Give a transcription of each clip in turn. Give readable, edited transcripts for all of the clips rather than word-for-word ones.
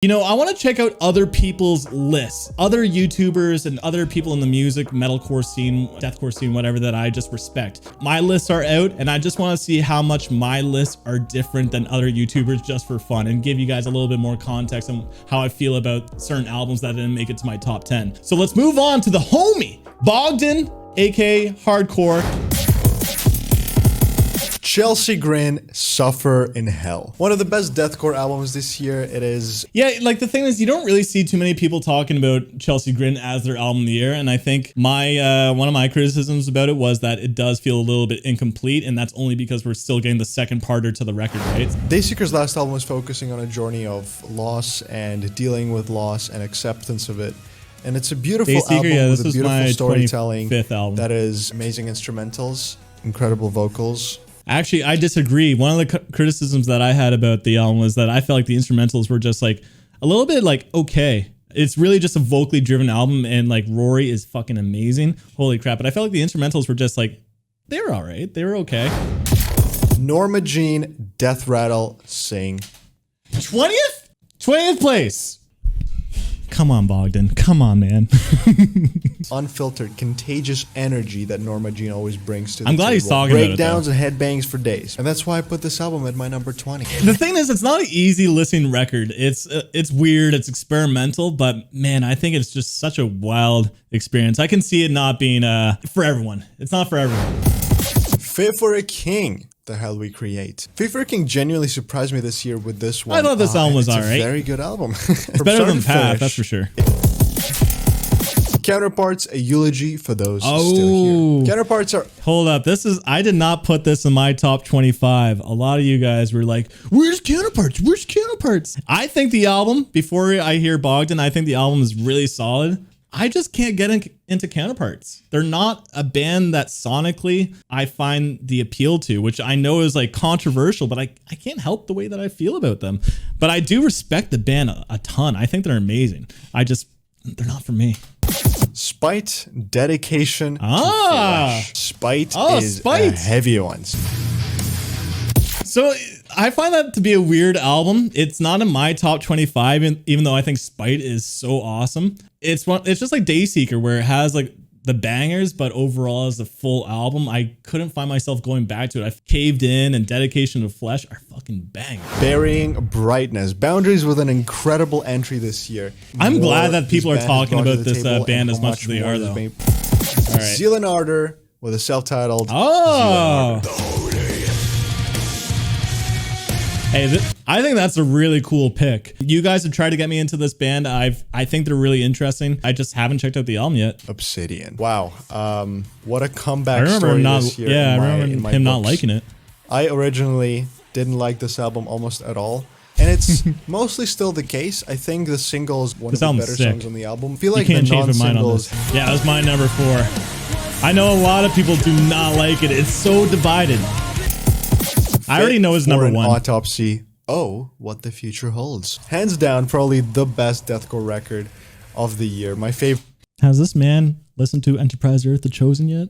You know, I want to check out other people's lists, other YouTubers and other people in the music, metalcore scene, deathcore scene, whatever, that I just respect. My lists are out and I just want to see how much my lists are different than other YouTubers just for fun and give you guys a little bit more context on how I feel about certain albums that didn't make it to my top 10. So let's move on to the homie, Bogdan, aka Hardcore. Chelsea Grin, Suffer in Hell. One of the best deathcore albums this year. It is. Yeah, like the thing is, you don't really see too many people talking about Chelsea Grin as their album of the year. And I think my one of my criticisms about it was that it does feel a little bit incomplete. And that's only because we're still getting the second parter to the record, right? Dayseeker's last album was focusing on a journey of loss and dealing with loss and acceptance of it. And it's a beautiful album with a beautiful storytelling that is amazing instrumentals, incredible vocals. Actually, I disagree. One of the criticisms that I had about the album was that I felt like the instrumentals were just like a little bit like okay. It's really just a vocally driven album, and like Rory is fucking amazing. Holy crap. But I felt like the instrumentals were just like, they were all right. They were okay. Norma Jean, Death Rattle, Sing. 20th? 20th place. Come on, Bogdan. Come on, man. Unfiltered, contagious energy that Norma Jean always brings to the I'm glad table. he's talking about it, Breakdowns and headbangs for days. And that's why I put this album at my number 20. The thing is, it's not an easy listening record. It's weird. It's experimental. But man, I think it's just such a wild experience. I can see it not being for everyone. It's not for everyone. Fit for a King. The hell we create. Fit for a King genuinely surprised me this year with this one. I thought this album was alright. It's a very good album. It's better than Path, that's for sure. Counterparts, a eulogy for those still here. Counterparts are... Hold up. I did not put this in my top 25. A lot of you guys were like, where's Counterparts? Where's Counterparts? I think the album, before I hear Bogdan, I think the album is really solid. I just can't get into Counterparts. They're not a band that sonically I find the appeal to, which I know is like controversial, but I can't help the way that I feel about them. But I do respect the band a ton. I think they're amazing. They're not for me. Spite, Dedication to Flesh. Spite is a heavy one. So I find that to be a weird album. It's not in my top 25, even though I think Spite is so awesome. It's just like Dayseeker, where it has like the bangers, but overall as a full album, I couldn't find myself going back to it. I've Caved In and Dedication to Flesh are fucking bangers. Burying Brightness. Boundaries with an incredible entry this year. I'm glad that people are talking about this band as much as they are, though. All right. Zeal and Ardor with a self-titled. Hey, I think that's a really cool pick. You guys have tried to get me into this band. I think they're really interesting. I just haven't checked out the album yet. Obsidian. Wow. What a comeback I remember story not, this year. Yeah, I remember him not liking it. I originally didn't like this album almost at all. And it's mostly still the case. I think the single is one of the better songs on the album. I feel like the non-singles. Yeah, it was my number 4. I know a lot of people do not like it. It's so divided. I already know his number 1. Autopsy. Oh, what the future holds. Hands down, probably the best deathcore record of the year. My favorite. Has this man listened to Enterprise Earth The Chosen yet?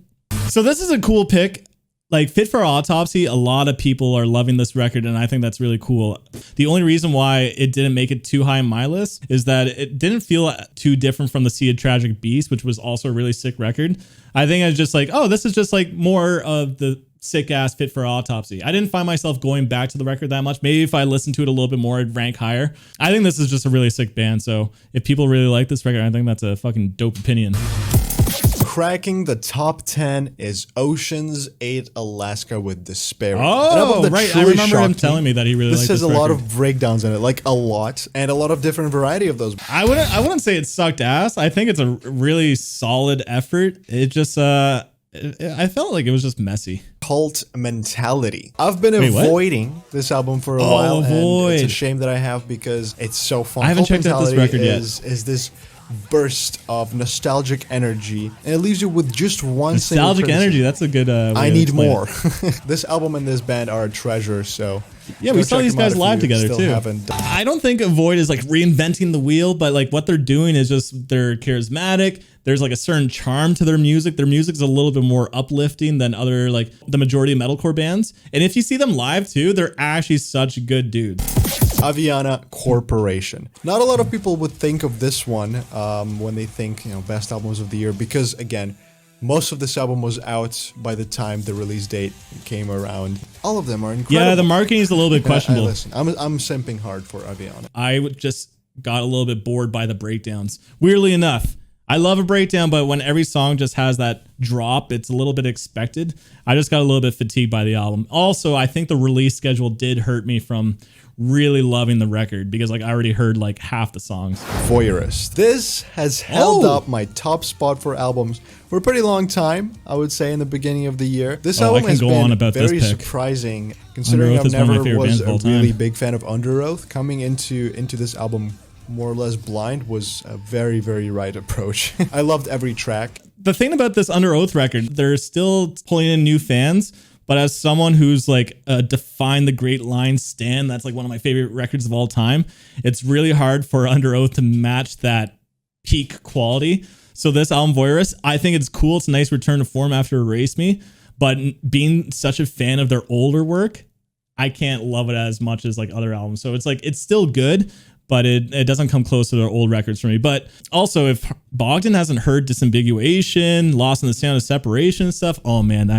So this is a cool pick. Like Fit for Autopsy, a lot of people are loving this record, and I think that's really cool. The only reason why it didn't make it too high on my list is that it didn't feel too different from the Sea of Tragic Beast, which was also a really sick record. I think I was just like, oh, this is just like more of the sick ass Fit for Autopsy. I didn't find myself going back to the record that much. Maybe if I listened to it a little bit more, it'd rank higher. I think this is just a really sick band. So if people really like this record, I think that's a fucking dope opinion. Cracking the top 10 is Ocean's 8 Alaska with Despair. Oh, right. I remember him telling me that he really liked this record. This has a lot of breakdowns in it, like a lot, and a lot of different variety of those. I wouldn't say it sucked ass. I think it's a really solid effort. It just I felt like it was just messy. Cult Mentality. I've been avoiding this album for a while, and it's a shame that I have because it's so fun. I haven't checked out this record yet. Is this burst of nostalgic energy, and it leaves you with just one nostalgic energy. That's a good I need more. This album and this band are a treasure, so yeah, we saw these guys live together too. I don't think Avoid is like reinventing the wheel, but like what they're doing is just they're charismatic. There's like a certain charm to their music. Their music's a little bit more uplifting than other, like the majority of metalcore bands. And if you see them live too, they're actually such good dudes. Aviana Corporation. Not a lot of people would think of this one when they think, best albums of the year, because again, most of this album was out by the time the release date came around. All of them are incredible. Yeah, the marketing is a little bit questionable. Listen, I'm simping hard for Aviana. I just got a little bit bored by the breakdowns. Weirdly enough, I love a breakdown, but when every song just has that drop, it's a little bit expected. I just got a little bit fatigued by the album. Also, I think the release schedule did hurt me from really loving the record because I already heard half the songs. Voyeurist. This has held up my top spot for albums for a pretty long time, I would say, in the beginning of the year. This album has been very surprising, considering I never was a really big fan of Under Oath. Coming into this album more or less blind was a very, very right approach. I loved every track. The thing about this Under Oath record, they're still pulling in new fans, but as someone who's Define the Great Line stan, that's one of my favorite records of all time, it's really hard for Under Oath to match that peak quality. So this album, Voyeurist, I think it's cool. It's a nice return to form after Erase Me, but being such a fan of their older work, I can't love it as much as other albums. So it's still good, but it doesn't come close to their old records for me. But also, if Bogdan hasn't heard Disambiguation, Lost in the Sound of Separation and stuff, oh man,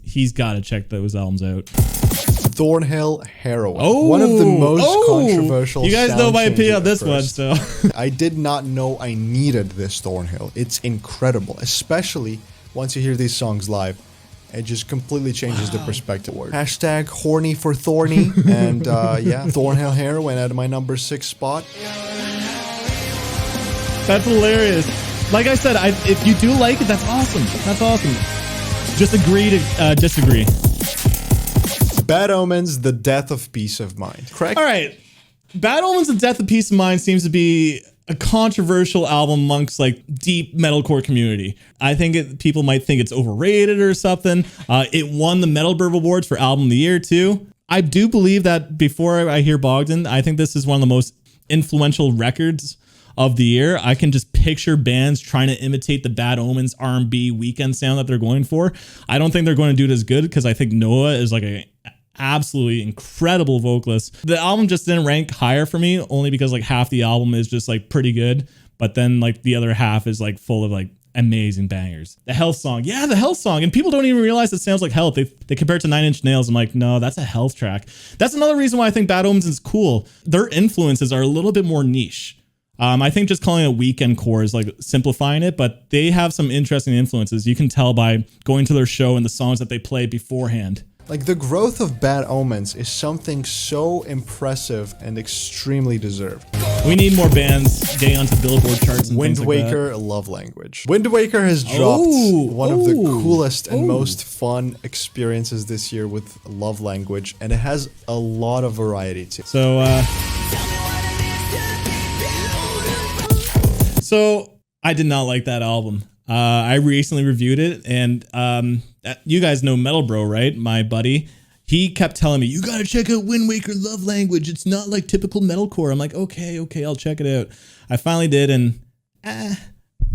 he's got to check those albums out. Thornhill Heroin. One of the most controversial. You guys know my opinion on this one, so. I did not know I needed this Thornhill. It's incredible, especially once you hear these songs live. It just completely changes the perspective. Hashtag horny for Thorny. And yeah, Thornhill Heroin at my number 6 spot. That's hilarious. Like I said, if you do like it, that's awesome. That's awesome. Just agree to disagree. Bad Omens, The Death of Peace of Mind. Correct? All right. Bad Omens, The Death of Peace of Mind seems to be a controversial album amongst deep metalcore community. I think people might think it's overrated or something. It won the Metal Bird Awards for Album of the Year too. I do believe that before I hear Bogdan, I think this is one of the most influential records of the year. I can just picture bands trying to imitate the Bad Omens R&B weekend sound that they're going for. I don't think they're going to do it as good because I think Noah is a absolutely incredible vocalist. The album just didn't rank higher for me, only because half the album is just pretty good, but then the other half is full of amazing bangers. The Health song, yeah, the Health song, and people don't even realize it sounds like Health. They compare it to 9 Inch Nails. I'm no, that's a Health track. That's another reason why I think Bad Omens is cool. Their influences are a little bit more niche. I think just calling it weekend core is simplifying it, but they have some interesting influences. You can tell by going to their show and the songs that they play beforehand. The growth of Bad Omens is something so impressive and extremely deserved. We need more bands getting onto Billboard charts and Wind things Waker, Love Language. Wind Waker has dropped one of the coolest and most fun experiences this year with Love Language, and it has a lot of variety too. So I did not like that album. I recently reviewed it, and you guys know Metal Bro, right? My buddy. He kept telling me, you gotta check out Wind Waker Love Language. It's not like typical metalcore. I'm okay, I'll check it out. I finally did, and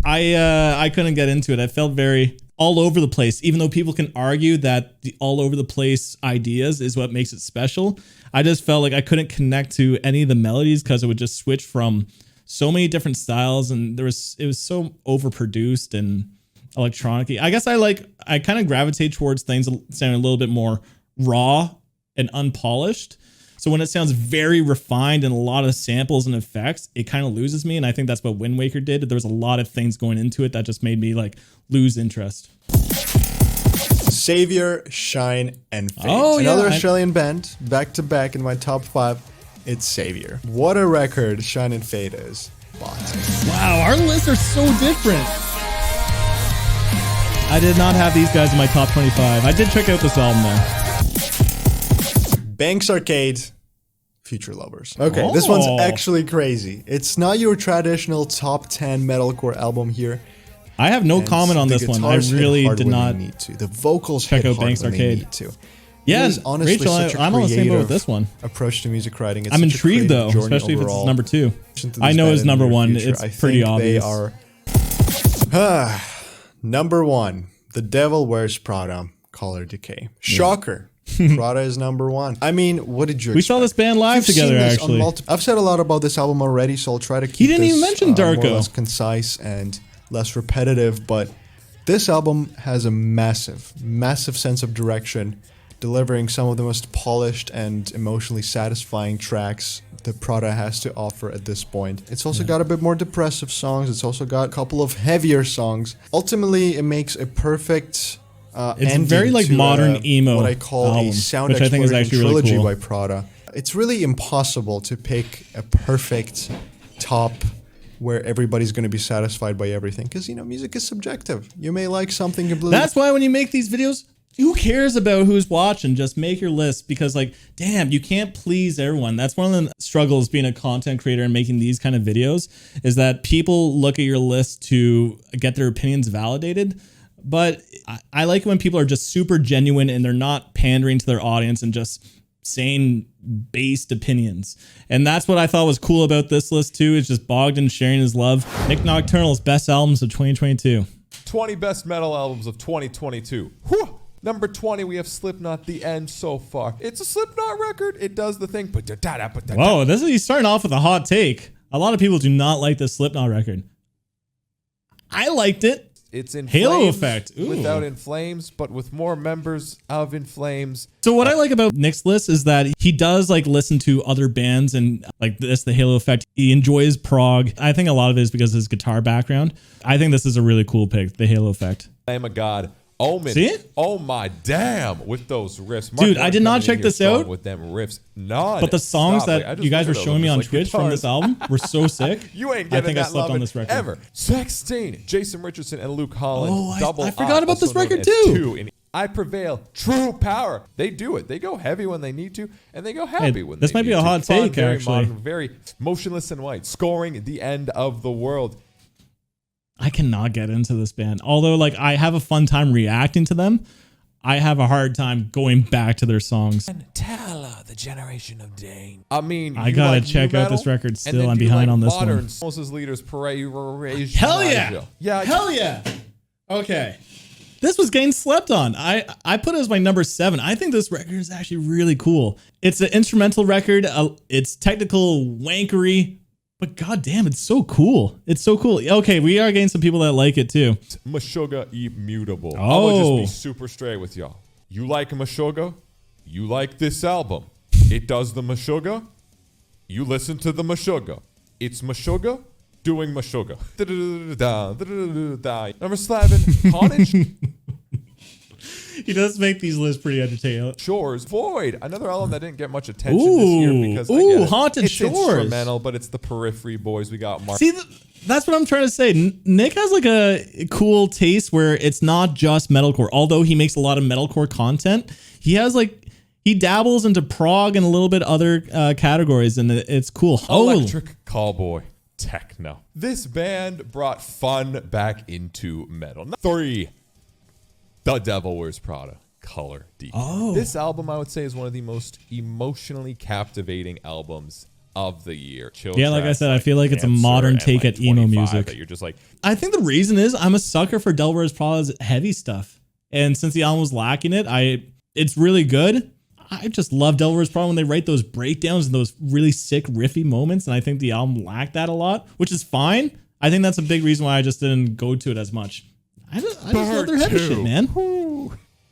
I couldn't get into it. I felt very all over the place, even though people can argue that the all over the place ideas is what makes it special. I just felt I couldn't connect to any of the melodies because it would just switch from so many different styles, and it was so overproduced and electronic-y. I guess I kind of gravitate towards things sounding a little bit more raw and unpolished. So when it sounds very refined and a lot of samples and effects, it kind of loses me. And I think that's what Wind Waker did. There was a lot of things going into it that just made me lose interest. Savior, Shine, and Fade. Another Australian band, back to back in my top 5. It's Savior. What a record Shine and Fade is. Wow, our lists are so different. I did not have these guys in my top 25. I did check out this album though. Banks Arcade, Future Lovers. Okay, this one's actually crazy. It's not your traditional top 10 metalcore album here. I have no comment on this one. I really did not need to. The vocals check out Banks Arcade. Need to. Yeah, honestly, Rachel, I'm on the same boat with this one. Approach to music writing. I'm intrigued though, especially if it's number 2. I know it's number 1. It's pretty obvious. They are number 1. The Devil Wears Prada, Color Decay. Shocker. Prada is number one. I mean, what did you expect? We saw this band live together, actually. I've said a lot about this album already, so I'll try to keep He didn't even mention Darko. More or less concise and less repetitive, but this album has a massive, massive sense of direction, delivering some of the most polished and emotionally satisfying tracks that Prada has to offer at this point. It's also got a bit more depressive songs. It's also got a couple of heavier songs. Ultimately, it makes a perfect it's very like modern emo, what I call album, a sound which I think is actually trilogy really cool. by Prada. It's really impossible to pick a perfect top where everybody's going to be satisfied by everything, because music is subjective. You may like something completely. That's why when you make these videos, who cares about who's watching? Just make your list, because like, damn, you can't please everyone. That's one of the struggles being a content creator and making these kind of videos, is that people look at your list to get their opinions validated. But I like it when people are just super genuine and they're not pandering to their audience and just saying based opinions. And that's what I thought was cool about this list too, is just Bogdan sharing his love. Nik Nocturnal's best albums of 2022. 20 best metal albums of 2022. Whew. Number 20, we have Slipknot, The End So Far. It's a Slipknot record. It does the thing. Whoa, he's starting off with a hot take. A lot of people do not like this Slipknot record. I liked it. It's in Halo Flames Effect. Ooh. Without In Flames, but with more members of In Flames. So what I like about Nick's list is that he does like listen to other bands and like this, the Halo Effect. He enjoys prog. I think a lot of it is because of his guitar background. I think this is a really cool pick, the Halo Effect. Lamb of God. Omen. See it? Oh my damn! With those riffs, dude, I did not check this out. With them riffs, none. But the songs that you guys were showing me on Twitch from this album were so sick. You ain't getting that I slept on this record ever. 16, Jason Richardson and Luke Holland. Oh, I forgot about this record too. I Prevail, True Power. They do it. They go heavy when they need to, and they go happy when they need to. This might be a hot take, very actually. Modern, very Motionless in White, scoring The End of the World. I cannot get into this band. Although, like, I have a fun time reacting to them, I have a hard time going back to their songs. And Tala, the Generation of Dane. I mean, I gotta check out this record still. I'm behind on this one. Moses Leaders Parade. Hell yeah! Yeah. Hell yeah! Okay. This was getting slept on. I put it as my number 7. I think this record is actually really cool. It's an instrumental record. It's technical wankery. But goddamn, it's so cool. It's so cool. Okay, we are getting some people that like it too. Meshuggah Immutable. Oh. I'm gonna just be super straight with y'all. You like Meshuggah? You like this album. It does the Meshuggah. You listen to the Meshuggah. It's Meshuggah doing Meshuggah. Number 7, Haunted. He does make these lists pretty entertaining. Shores, Void, another album that didn't get much attention this year because Haunted it's Shores. Instrumental, but it's the Periphery boys. We got Mark. See, that's what I'm trying to say. Nick has like a cool taste where it's not just metalcore. Although he makes a lot of metalcore content, he dabbles into prog and a little bit other categories, and it's cool. Electric Callboy. Techno. This band brought fun back into metal. 3. The Devil Wears Prada. Color Deep. This album, I would say, is one of the most emotionally captivating albums of the year. Yeah, like I said, I feel like it's a modern take at emo music. That you're just like, I think the reason is I'm a sucker for Devil Wears Prada's heavy stuff, and since the album was lacking it, it's really good. I just love Devil Wears Prada when they write those breakdowns and those really sick riffy moments, and I think the album lacked that a lot, which is fine. I think that's a big reason why I just didn't go to it as much. I just love their heavy shit, man.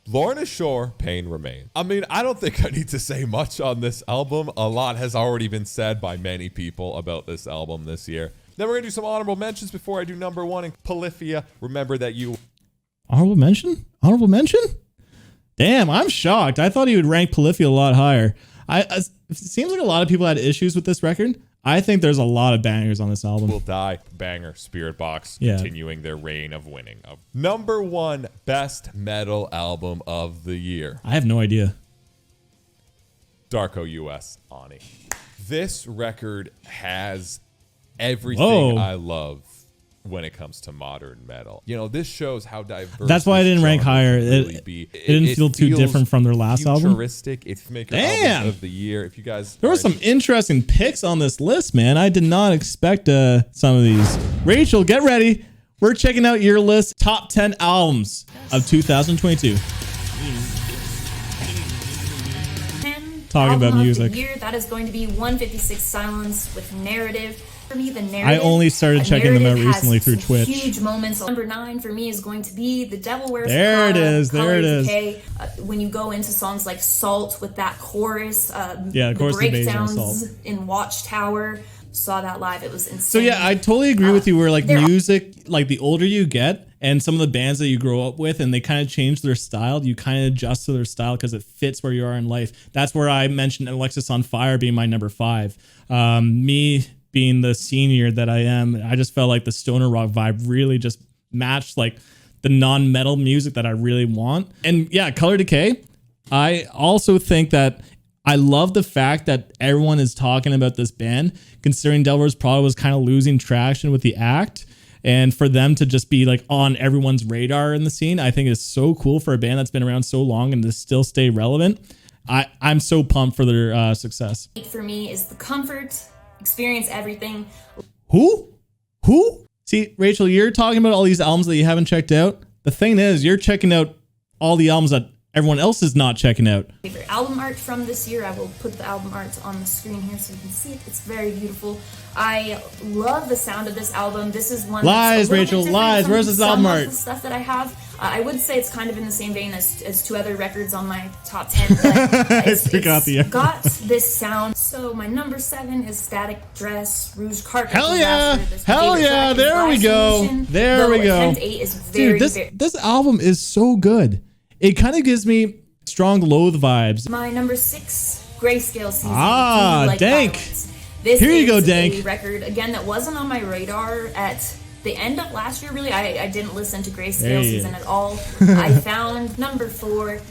Lorna Shore, Pain Remains. I mean, I don't think I need to say much on this album. A lot has already been said by many people about this album this year. Then we're going to do some honorable mentions before I do number 1 in Polyphia. Remember that you... Honorable mention? Honorable mention? Damn, I'm shocked. I thought he would rank Polyphia a lot higher. It seems like a lot of people had issues with this record. I think there's a lot of bangers on this album. Will Die, banger, Spirit Box, continuing their reign of winning. Number 1 best metal album of the year. I have no idea. Darko US, Ani. This record has everything I love when it comes to modern metal. You know, this shows how diverse. That's why I didn't rank higher. It didn't feel too different from their last album. Futuristic. It's maker album of the year. If you guys, there were some interesting picks on this list, man. I did not expect some of these. Rachel, get ready. We're checking out your list. Top 10 albums of 2022. talking about music. The year, that is going to be 156 Silence with Narrative. For me, the narrative. I only started checking them out recently through Twitch. Huge moments. Number 9 for me is going to be The Devil Wears Prada. There it is. There it is. Decay. When you go into songs like Salt with that chorus, the chorus breakdowns in Watchtower. Saw that live. It was insane. So yeah, I totally agree with you. Where like music, like the older you get, and some of the bands that you grow up with, and they kind of change their style, you kind of adjust to their style because it fits where you are in life. That's where I mentioned Alexis on Fire being my number 5. Me being the senior that I am, I just felt like the stoner rock vibe really just matched like the non-metal music that I really want. And yeah, Color Decay. I also think that I love the fact that everyone is talking about this band, considering Devil Wears Prada was kind of losing traction with the act. And for them to just be like on everyone's radar in the scene, I think is so cool for a band that's been around so long and to still stay relevant. I'm so pumped for their success. For me is The Comfort, Experience Everything. Who? See, Rachel, you're talking about all these albums that you haven't checked out. The thing is, you're checking out all the albums that everyone else is not checking out. Favorite album art from this year. I will put the album art on the screen here so you can see it. It's very beautiful. I love the sound of this album. This is one. Lies, Rachel, lies. Where's this album art? The stuff that I have. I would say it's kind of in the same vein as 2 other records on my top 10. But it's got this sound. So my number 7 is Static Dress, Rouge Carpet. Hell yeah! Hell yeah! There we go. There we go. Dude, this album is so good. It kind of gives me strong Loathe vibes. My number 6, Grayscale Season. Dank. This Here you go, is Dank. a record, again, that wasn't on my radar at the end of last year, really. I didn't listen to Grayscale Season at all. I found number 4.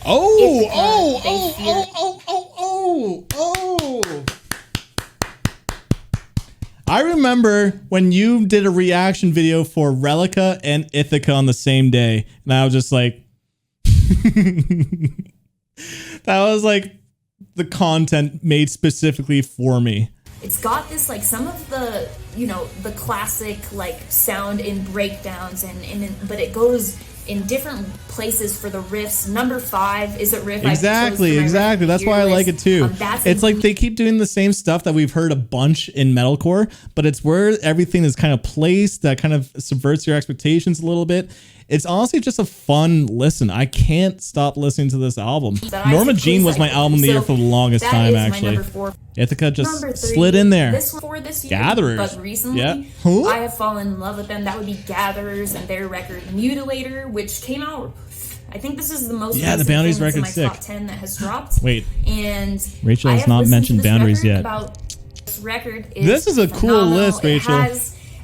I remember when you did a reaction video for Relica and Ithaca on the same day, and I was just like, that was like the content made specifically for me. It's got this, like, some of the, you know, the classic, like, sound in breakdowns, but it goes in different places for the riffs. Number 5 is a riff. Exactly. That's why I like it too. It's like they keep doing the same stuff that we've heard a bunch in metalcore, but it's where everything is kind of placed that kind of subverts your expectations a little bit. It's honestly just a fun listen. I can't stop listening to this album. Norma Jean was my album of the year for the longest time, actually. Ithaca just slid in there. This year, Gatherers. But recently, I have fallen in love with them. That would be Gatherers and their record Mutilator, which came out. I think this is the most the Boundaries record in my top 10 that has dropped. Wait. And Rachel has not mentioned Boundaries yet. This record this is a cool list, Rachel.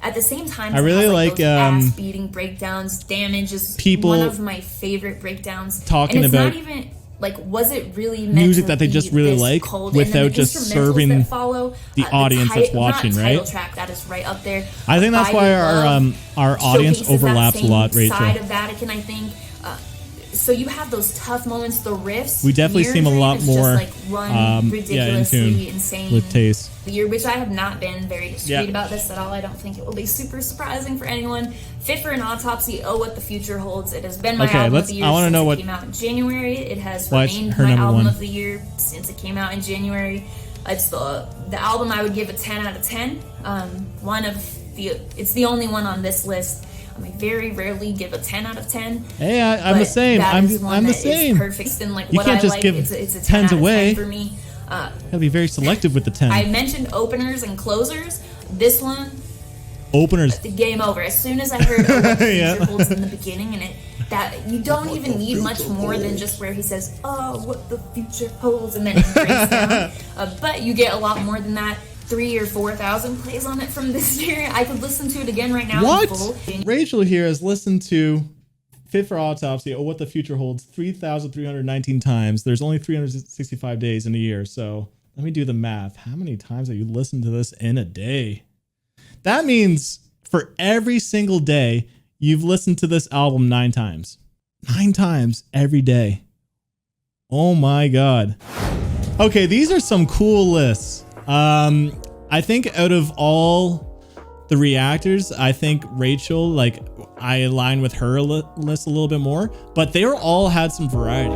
At the same time, I really like ass beating breakdowns. Damage is one of my favorite breakdowns. Talking about not even like, was it really meant music to that they just really like without just serving the audience that's watching, right? Track, that is right up there. I think that's why our audience overlaps a lot, Rachel. Side of Vatican, I think. So you have those tough moments, the riffs. We definitely seem a lot more ridiculously insane with taste. The year, which I have not been very discreet about this at all. I don't think it will be super surprising for anyone. Fit for an Autopsy. Oh, What the Future Holds. It has been my album of the year since it came out in January. It has remained my album of the year since it came out in January. It's the album I would give a 10 out of 10. It's the only one on this list. I very rarely give a 10 out of 10. Hey, I'm the same. I'm the same. Perfect in like you what can't I just like. give it's a 10 10s away. For me. Gotta be very selective with the 10. I mentioned openers and closers. This one, openers. The game over. As soon as I heard What the Future Holds in the beginning, and that you don't even need much more than just where he says, "Oh, what the future holds," and then it breaks down. But you get a lot more than that. 3,000 or 4,000 plays on it from this year. I could listen to it again right now. What? Rachel here has listened to Fit for Autopsy, Oh, What the Future Holds 3,319 times. There's only 365 days in a year. So let me do the math. How many times have you listened to this in a day? That means for every single day, you've listened to this album 9 times. 9 times every day. Oh my God. Okay, these are some cool lists. I think out of all the reactors, I think Rachel, like, I align with her list a little bit more, but they all had some variety.